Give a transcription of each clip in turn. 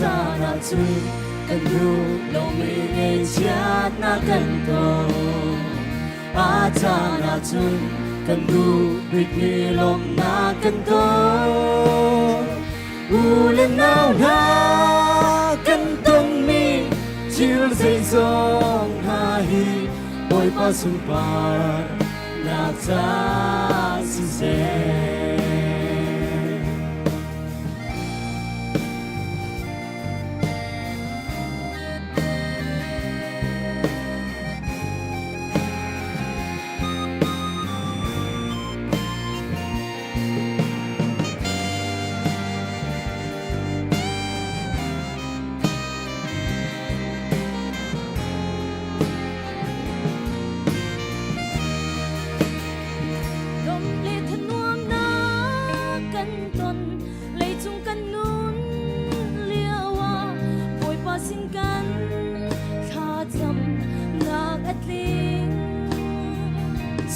ta na chui kan lu lo mi nge cha na kan to ta na chui kan lu bit mi lom na kan to u lên nào ha kan tong mi chill dây dòng ha hi ôi pa sun par na ta si se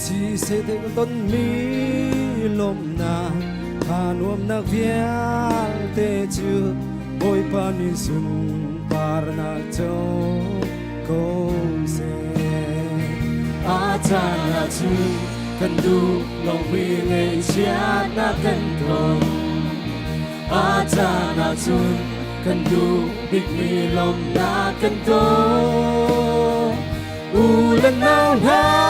si se te ton mi lom na hanuam na vial te chu boy pa ni sun par na cho ko se ta na chu kan du long mi nge cha na kan to ta na chu kan du big mi lom na kan to u lên nào ha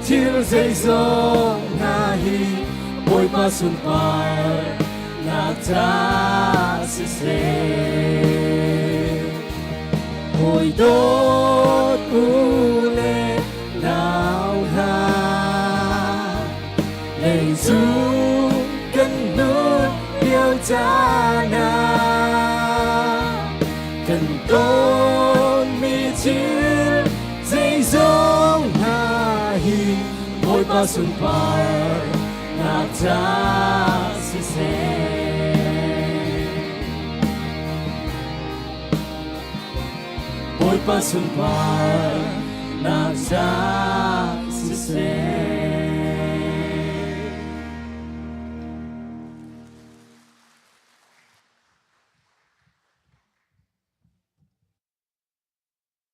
chill dây dòng na hi ôi pa sun par na ta si se ôi đốt u lên nào ha lệ du cần nút yêu cha na cần tôn mi chill dây dòng ôi pa sun par na ta si se ôi pa sun par na ta si se